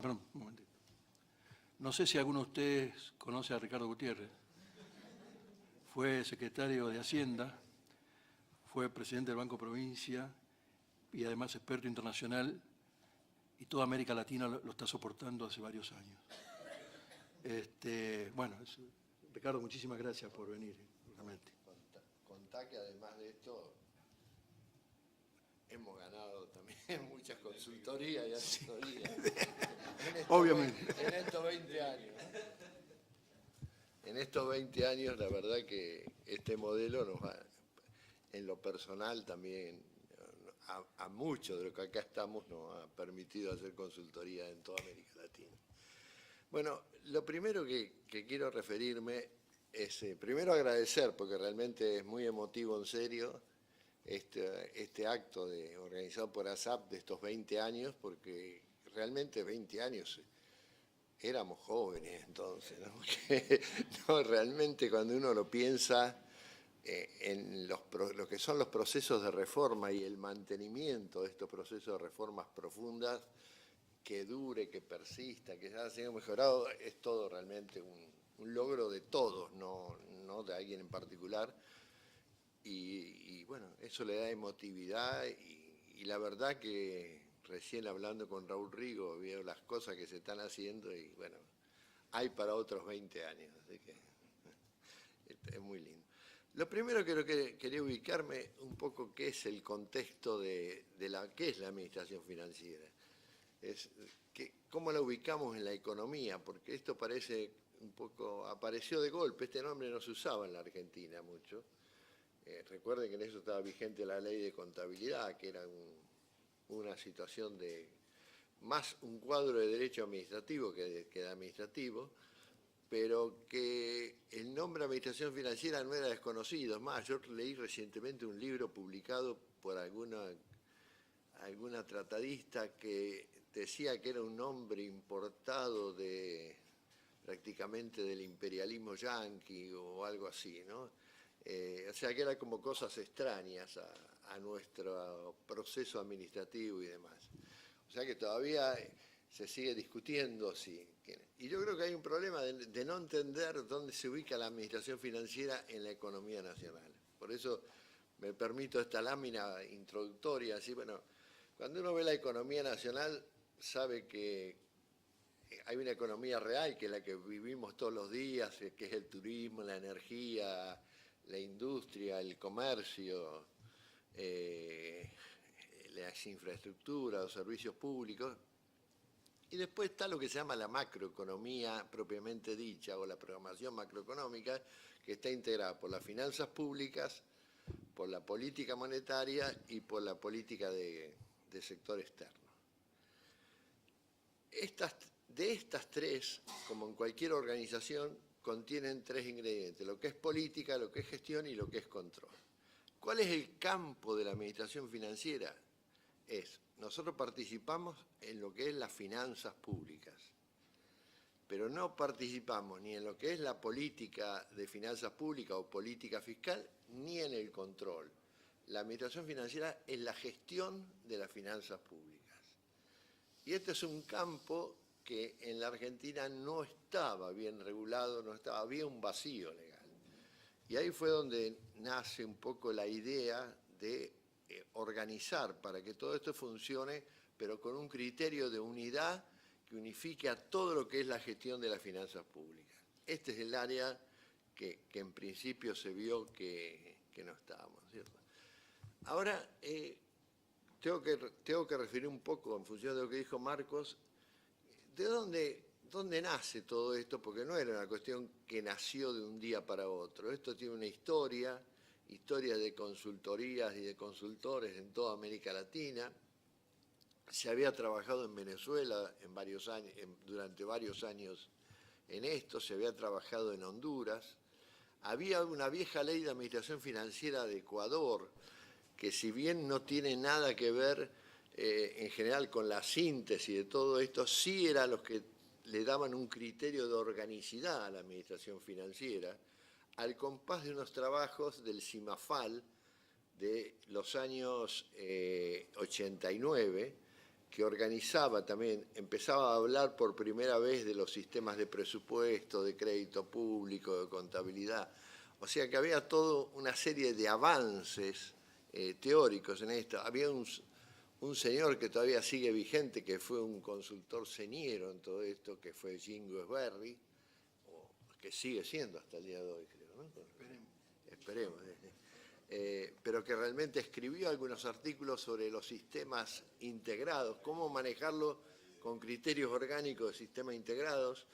Perdón, un momentito. No sé si alguno de ustedes conoce a Ricardo Gutiérrez. Fue secretario de Hacienda, fue presidente del Banco Provincia y además experto internacional, y toda América Latina lo está soportando hace varios años. Ricardo, muchísimas gracias por venir, realmente. Contá que además de esto hemos ganado también muchas consultorías y asesorías Obviamente. en estos 20 años. En estos 20 años, la verdad que este modelo nos va, en lo personal también, a muchos de los que acá estamos nos ha permitido hacer consultoría en toda América Latina. Bueno, lo primero que quiero referirme es, primero agradecer, porque realmente es muy emotivo, en serio, este acto organizado por ASAP de estos 20 años, porque realmente 20 años éramos jóvenes entonces, ¿no? Porque, no, realmente cuando uno lo piensa en lo que son los procesos de reforma y el mantenimiento de estos procesos de reformas profundas, que dure, que persista, que ya se haya mejorado, es todo realmente un logro de todos, no de alguien en particular. Y bueno, eso le da emotividad y la verdad que recién hablando con Raúl Rigo veo las cosas que se están haciendo y bueno, hay para otros 20 años, así que es muy lindo. Lo primero que quería ubicarme un poco qué es el contexto de qué es la administración financiera. ¿Cómo la ubicamos en la economía? Porque esto parece un poco, apareció de golpe, este nombre no se usaba en la Argentina mucho. Recuerden que en eso estaba vigente la ley de contabilidad, que era una situación de más un cuadro de derecho administrativo que de administrativo, pero que el nombre administración financiera no era desconocido. Es más, yo leí recientemente un libro publicado por alguna tratadista que decía que era un nombre importado prácticamente del imperialismo yanqui o algo así, ¿no? O sea que eran como cosas extrañas a nuestro proceso administrativo y demás. O sea que todavía se sigue discutiendo si... Y yo creo que hay un problema de no entender dónde se ubica la administración financiera en la economía nacional. Por eso me permito esta lámina introductoria, así, bueno, cuando uno ve la economía nacional sabe que hay una economía real, que es la que vivimos todos los días, que es el turismo, la energía, la industria, el comercio, las infraestructuras, los servicios públicos. Y después está lo que se llama la macroeconomía propiamente dicha, o la programación macroeconómica, que está integrada por las finanzas públicas, por la política monetaria y por la política de sector externo. De estas tres, como en cualquier organización, contienen tres ingredientes: lo que es política, lo que es gestión y lo que es control. ¿Cuál es el campo de la administración financiera? Nosotros participamos en lo que es las finanzas públicas, pero no participamos ni en lo que es la política de finanzas públicas o política fiscal, ni en el control. La administración financiera es la gestión de las finanzas públicas. Y este es un campo que en la Argentina no estaba bien regulado, había un vacío legal. Y ahí fue donde nace un poco la idea de organizar para que todo esto funcione, pero con un criterio de unidad que unifique a todo lo que es la gestión de las finanzas públicas. Este es el área que en principio se vio que no estábamos, ¿cierto? Ahora, tengo que referir un poco, en función de lo que dijo Marcos, de dónde nace todo esto, porque no era una cuestión que nació de un día para otro. Esto tiene una historia de consultorías y de consultores en toda América Latina. Se había trabajado en Venezuela durante varios años en esto, se había trabajado en Honduras. Había una vieja ley de administración financiera de Ecuador, que si bien no tiene nada que ver en general con la síntesis de todo esto, sí eran los que le daban un criterio de organicidad a la administración financiera, al compás de unos trabajos del CIMAFAL de los años 89, que organizaba también, empezaba a hablar por primera vez de los sistemas de presupuesto, de crédito público, de contabilidad. O sea que había toda una serie de avances teóricos en esto. Había un señor que todavía sigue vigente, que fue un consultor señero en todo esto, que fue Jingo Sberry, que sigue siendo hasta el día de hoy, creo, ¿no? Esperemos. Pero que realmente escribió algunos artículos sobre los sistemas integrados, cómo manejarlo con criterios orgánicos de sistemas integrados.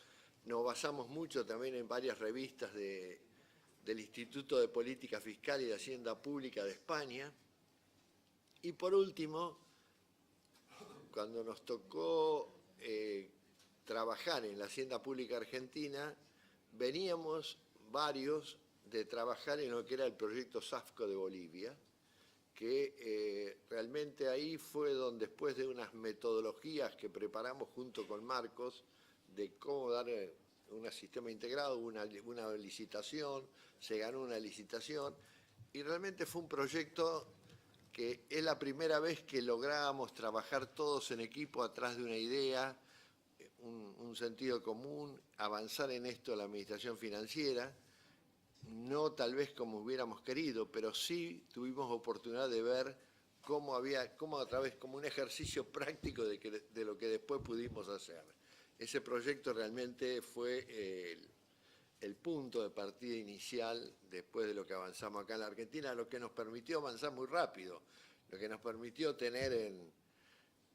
Nos basamos mucho también en varias revistas del Instituto de Política Fiscal y de Hacienda Pública de España. Y por último, cuando nos tocó trabajar en la Hacienda Pública Argentina, veníamos varios de trabajar en lo que era el proyecto SAFCO de Bolivia, que realmente ahí fue donde, después de unas metodologías que preparamos junto con Marcos, de cómo dar un sistema integrado, una licitación, se ganó una licitación, y realmente fue un proyecto que es la primera vez que lográbamos trabajar todos en equipo atrás de una idea, un sentido común, avanzar en esto de la administración financiera, no tal vez como hubiéramos querido, pero sí tuvimos oportunidad de ver cómo a través, como un ejercicio práctico de lo que después pudimos hacer. Ese proyecto realmente fue el punto de partida inicial después de lo que avanzamos acá en la Argentina, lo que nos permitió avanzar muy rápido, lo que nos permitió tener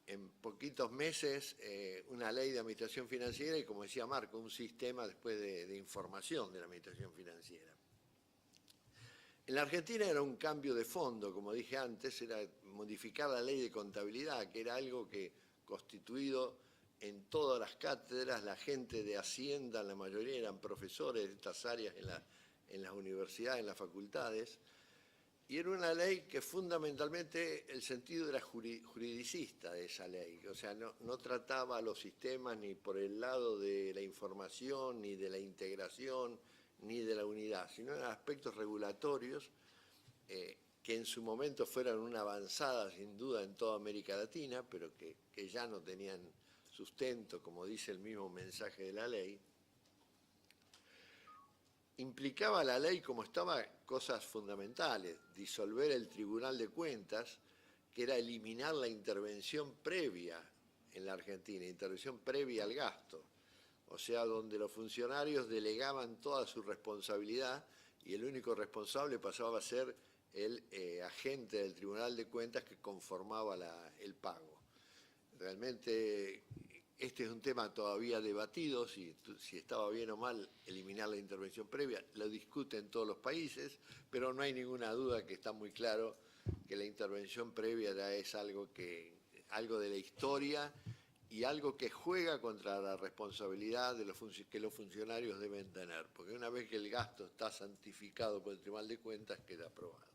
en poquitos meses una ley de administración financiera y, como decía Marco, un sistema después de información de la administración financiera. En la Argentina era un cambio de fondo, como dije antes, era modificar la ley de contabilidad, que era algo que, constituido en todas las cátedras, la gente de Hacienda, la mayoría eran profesores de estas áreas en las universidades, en las facultades, y era una ley que fundamentalmente el sentido era juridicista de esa ley, o sea, no trataba a los sistemas ni por el lado de la información, ni de la integración, ni de la unidad, sino en aspectos regulatorios que en su momento fueron una avanzada sin duda en toda América Latina, pero que ya no tenían sustento, como dice el mismo mensaje de la ley. Implicaba la ley, como estaba, cosas fundamentales: disolver el Tribunal de Cuentas, que era eliminar la intervención previa en la Argentina, intervención previa al gasto, o sea, donde los funcionarios delegaban toda su responsabilidad y el único responsable pasaba a ser el agente del Tribunal de Cuentas que conformaba el pago. Realmente este es un tema todavía debatido, si estaba bien o mal eliminar la intervención previa, lo discuten todos los países, pero no hay ninguna duda que está muy claro que la intervención previa ya es algo de la historia y algo que juega contra la responsabilidad que los funcionarios deben tener, porque una vez que el gasto está santificado por el Tribunal de Cuentas, queda aprobado.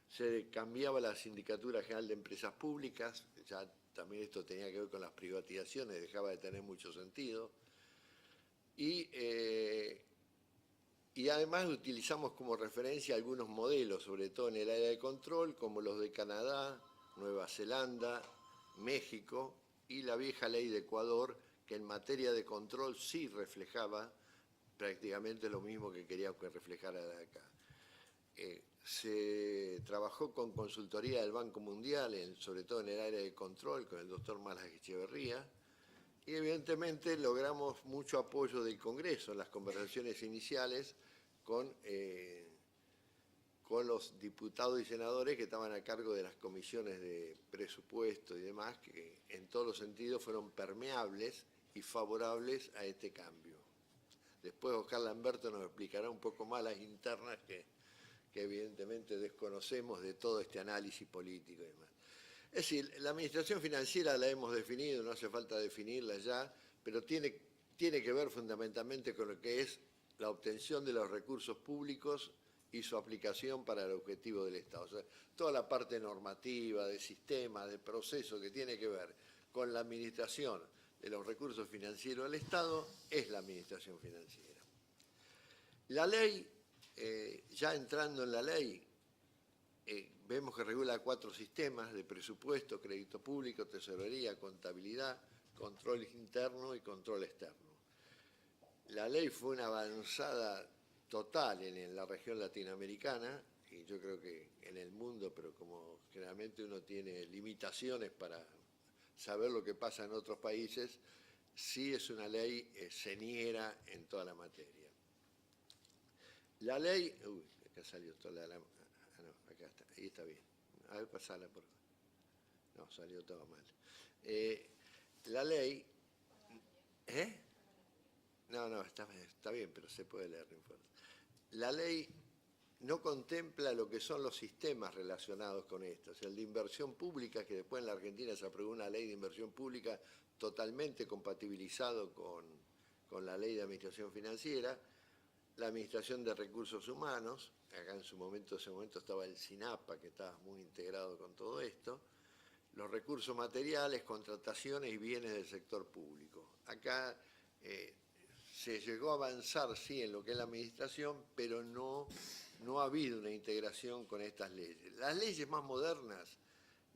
Se cambiaba la Sindicatura General de Empresas Públicas, ya también esto tenía que ver con las privatizaciones, dejaba de tener mucho sentido, y además utilizamos como referencia algunos modelos, sobre todo en el área de control, como los de Canadá, Nueva Zelanda, México y la vieja ley de Ecuador, que en materia de control sí reflejaba prácticamente lo mismo que quería que reflejara de acá. Se trabajó con consultoría del Banco Mundial, sobre todo en el área de control, con el doctor Malas Echeverría, y evidentemente logramos mucho apoyo del Congreso en las conversaciones iniciales con los diputados y senadores que estaban a cargo de las comisiones de presupuesto y demás, que en todos los sentidos fueron permeables y favorables a este cambio. Después Oscar Lamberto nos explicará un poco más las internas que evidentemente desconocemos de todo este análisis político y demás. Es decir, la administración financiera la hemos definido, no hace falta definirla ya, pero tiene que ver fundamentalmente con lo que es la obtención de los recursos públicos y su aplicación para el objetivo del Estado. O sea, toda la parte normativa, de sistema, de proceso que tiene que ver con la administración de los recursos financieros del Estado es la administración financiera. La ley, ya entrando en la ley, vemos que regula 4 sistemas de presupuesto, crédito público, tesorería, contabilidad, control interno y control externo. La ley fue una avanzada total en la región latinoamericana, y yo creo que en el mundo, pero como generalmente uno tiene limitaciones para saber lo que pasa en otros países, sí es una ley señera en toda la materia. La ley... Uy, acá salió toda la... Ah, no, acá está, ahí está bien. A ver, pasala por... No, salió todo mal. La ley... ¿Eh? No, está bien, pero se puede leer, no importa. La ley no contempla lo que son los sistemas relacionados con esto. O sea, el de inversión pública, que después en la Argentina se aprobó una ley de inversión pública totalmente compatibilizado con la ley de administración financiera, la administración de recursos humanos, acá en ese momento estaba el SINAPA, que estaba muy integrado con todo esto, los recursos materiales, contrataciones y bienes del sector público. Acá se llegó a avanzar, sí, en lo que es la administración, pero no ha habido una integración con estas leyes. Las leyes más modernas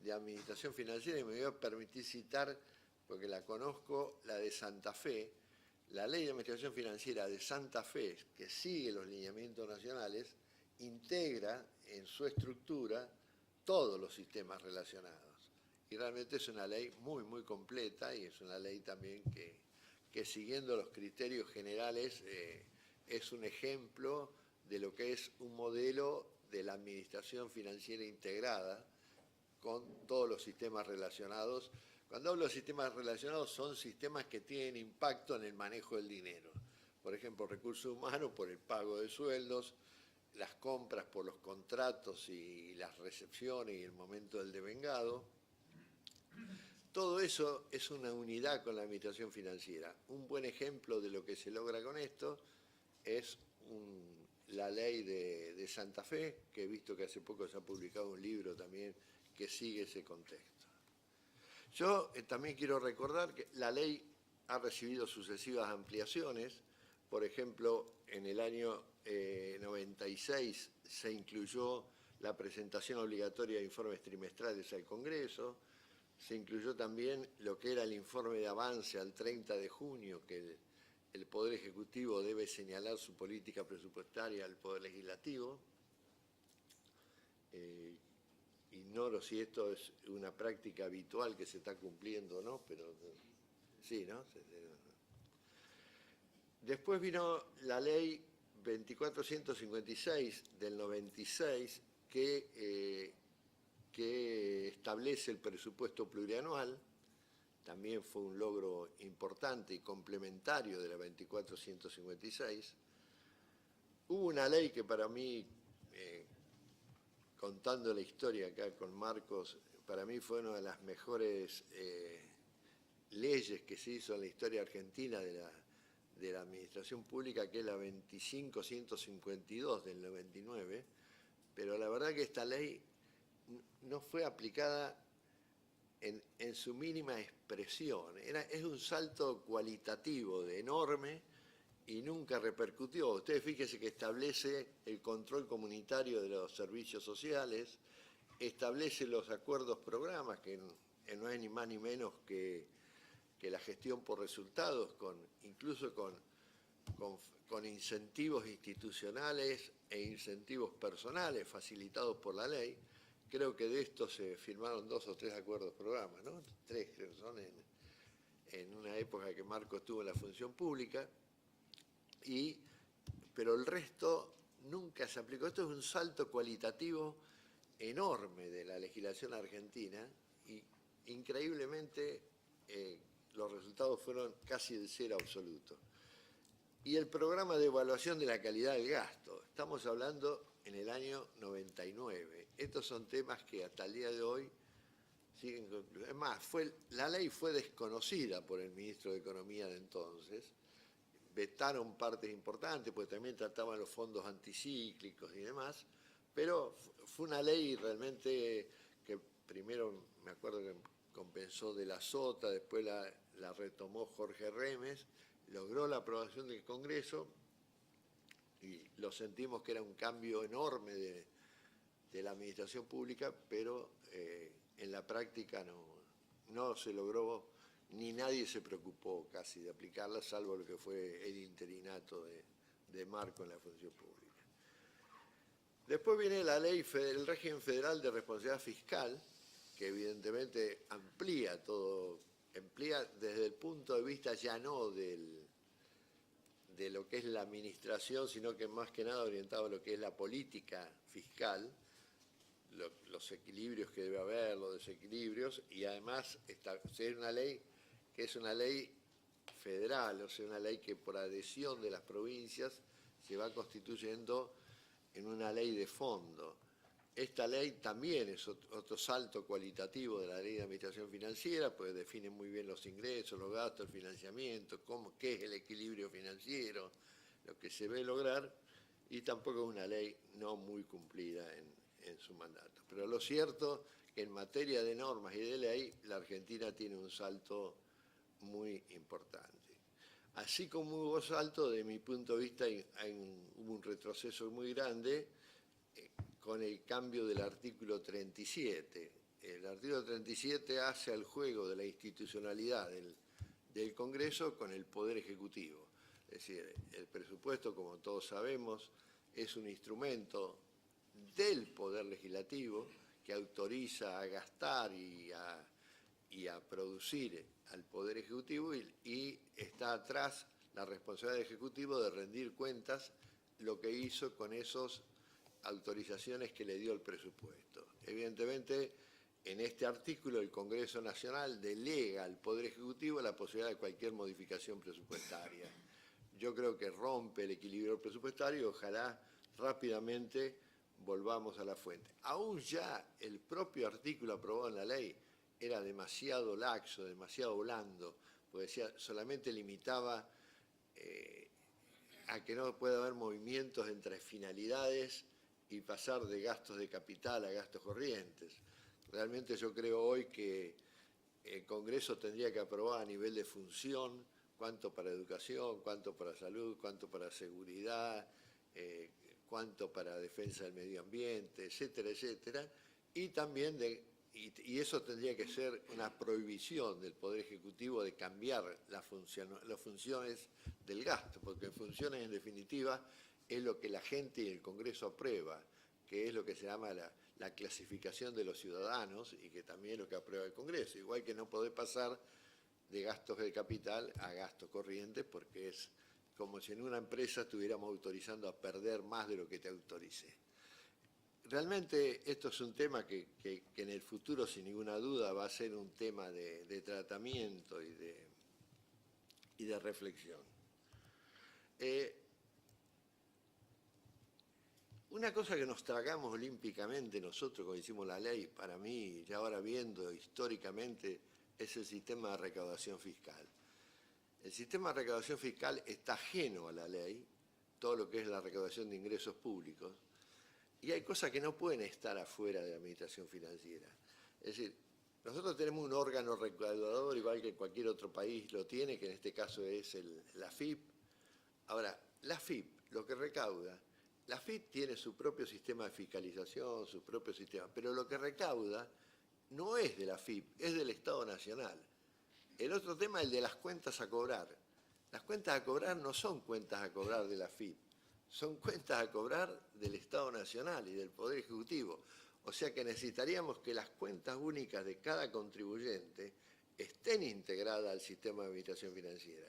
de administración financiera, y me voy a permitir citar, porque la conozco, la de Santa Fe, la ley de administración financiera de Santa Fe, que sigue los lineamientos nacionales, integra en su estructura todos los sistemas relacionados. Y realmente es una ley muy, muy completa, y es una ley también que siguiendo los criterios generales es un ejemplo de lo que es un modelo de la administración financiera integrada con todos los sistemas relacionados. Cuando hablo de sistemas relacionados, son sistemas que tienen impacto en el manejo del dinero. Por ejemplo, recursos humanos por el pago de sueldos, las compras por los contratos y las recepciones y el momento del devengado. Todo eso es una unidad con la administración financiera. Un buen ejemplo de lo que se logra con esto es la ley de Santa Fe, que he visto que hace poco se ha publicado un libro también que sigue ese contexto. Yo también quiero recordar que la ley ha recibido sucesivas ampliaciones. Por ejemplo, en el año 96 se incluyó la presentación obligatoria de informes trimestrales al Congreso. Se incluyó también lo que era el informe de avance al 30 de junio, que el Poder Ejecutivo debe señalar su política presupuestaria al Poder Legislativo. Ignoro si esto es una práctica habitual que se está cumpliendo o no, pero sí, ¿no? Después vino la ley 2456 del 96, que establece el presupuesto plurianual. También fue un logro importante y complementario de la 2456. Hubo una ley que para mí, contando la historia acá con Marcos, para mí fue una de las mejores leyes que se hizo en la historia argentina de la administración pública, que es la 25152 del 99, pero la verdad que esta ley no fue aplicada en su mínima expresión. Es un salto cualitativo enorme y nunca repercutió. Ustedes fíjense que establece el control comunitario de los servicios sociales, establece los acuerdos programas, que no es ni más ni menos que la gestión por resultados, incluso con incentivos institucionales e incentivos personales facilitados por la ley. Creo que de estos se firmaron 2 o 3 acuerdos programas, ¿no? 3 creo que son en una época que Marcos estuvo en la función pública, pero el resto nunca se aplicó. Esto es un salto cualitativo enorme de la legislación argentina y increíblemente los resultados fueron casi de cero absoluto. Y el programa de evaluación de la calidad del gasto, estamos hablando en el año 99. Estos son temas que hasta el día de hoy siguen concluyendo. Es más, la ley fue desconocida por el ministro de Economía de entonces, vetaron partes importantes, porque también trataban los fondos anticíclicos y demás, pero fue una ley realmente que primero me acuerdo que compensó de la Sota, después la retomó Jorge Remes, logró la aprobación del Congreso y lo sentimos que era un cambio enorme de de la administración pública, pero en la práctica no se logró, ni nadie se preocupó casi de aplicarla, salvo lo que fue el interinato de Marco en la función pública. Después viene la ley, el régimen federal de responsabilidad fiscal, que evidentemente amplía todo, amplía desde el punto de vista ya no de lo que es la administración, sino que más que nada orientado a lo que es la política fiscal, los equilibrios que debe haber, los desequilibrios, y además es una ley que es una ley federal, o sea, una ley que por adhesión de las provincias se va constituyendo en una ley de fondo. Esta ley también es otro salto cualitativo de la Ley de Administración Financiera, pues define muy bien los ingresos, los gastos, el financiamiento, qué es el equilibrio financiero, lo que se ve lograr, y tampoco es una ley no muy cumplida en su mandato. Pero lo cierto es que en materia de normas y de ley, la Argentina tiene un salto muy importante. Así como hubo salto, de mi punto de vista, hubo un retroceso muy grande con el cambio del artículo 37. El artículo 37 hace al juego de la institucionalidad del Congreso con el Poder Ejecutivo. Es decir, el presupuesto, como todos sabemos, es un instrumento del Poder Legislativo que autoriza a gastar y a producir al Poder Ejecutivo y está atrás la responsabilidad del Ejecutivo de rendir cuentas lo que hizo con esas autorizaciones que le dio el presupuesto. Evidentemente, en este artículo el Congreso Nacional delega al Poder Ejecutivo la posibilidad de cualquier modificación presupuestaria. Yo creo que rompe el equilibrio presupuestario y ojalá rápidamente volvamos a la fuente. Aún ya el propio artículo aprobado en la ley era demasiado laxo, demasiado blando, porque decía, solamente limitaba a que no pueda haber movimientos entre finalidades y pasar de gastos de capital a gastos corrientes. Realmente yo creo hoy que el Congreso tendría que aprobar a nivel de función cuánto para educación, cuánto para salud, cuánto para seguridad, cuánto para defensa del medio ambiente, etcétera, etcétera, y también y eso tendría que ser una prohibición del Poder Ejecutivo de cambiar las funciones del gasto, porque funciones en definitiva es lo que la gente y el Congreso aprueba, que es lo que se llama la clasificación de los ciudadanos y que también es lo que aprueba el Congreso, igual que no podés pasar de gastos de capital a gastos corrientes, porque es como si en una empresa estuviéramos autorizando a perder más de lo que te autoricé. Realmente esto es un tema que en el futuro, sin ninguna duda, va a ser un tema de tratamiento y de reflexión. Una cosa que nos tragamos olímpicamente nosotros cuando hicimos la ley, para mí, ya ahora viendo históricamente, es el sistema de recaudación fiscal. El sistema de recaudación fiscal está ajeno a la ley, todo lo que es la recaudación de ingresos públicos, y hay cosas que no pueden estar afuera de la administración financiera. Es decir, nosotros tenemos un órgano recaudador, igual que cualquier otro país lo tiene, que en este caso es la AFIP. Ahora, la AFIP, lo que recauda, la AFIP tiene su propio sistema de fiscalización, su propio sistema, pero lo que recauda no es de la AFIP, es del Estado Nacional. El otro tema es el de las cuentas a cobrar. Las cuentas a cobrar no son cuentas a cobrar de la AFIP, son cuentas a cobrar del Estado Nacional y del Poder Ejecutivo. O sea que necesitaríamos que las cuentas únicas de cada contribuyente estén integradas al sistema de administración financiera.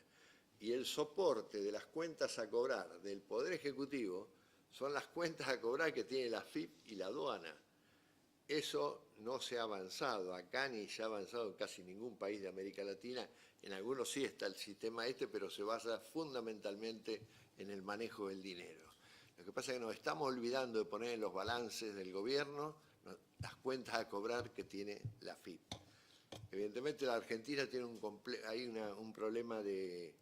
Y el soporte de las cuentas a cobrar del Poder Ejecutivo son las cuentas a cobrar que tiene la AFIP y la aduana. Eso no se ha avanzado acá, ni se ha avanzado en casi ningún país de América Latina. En algunos sí está el sistema pero se basa fundamentalmente en el manejo del dinero. Lo que pasa es que nos estamos olvidando de poner en los balances del gobierno las cuentas a cobrar que tiene la AFIP. Evidentemente la Argentina tiene un problema de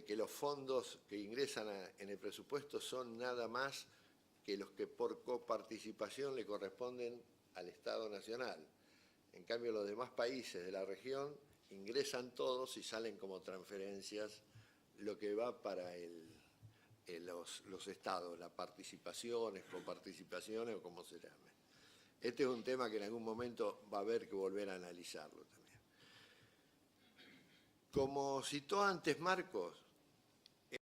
que los fondos que ingresan en el presupuesto son nada más que los que por coparticipación le corresponden al Estado Nacional. En cambio, los demás países de la región ingresan todos y salen como transferencias lo que va para los estados, las participaciones, coparticipaciones o como se llame. Este es un tema que en algún momento va a haber que volver a analizarlo también. Como citó antes Marcos,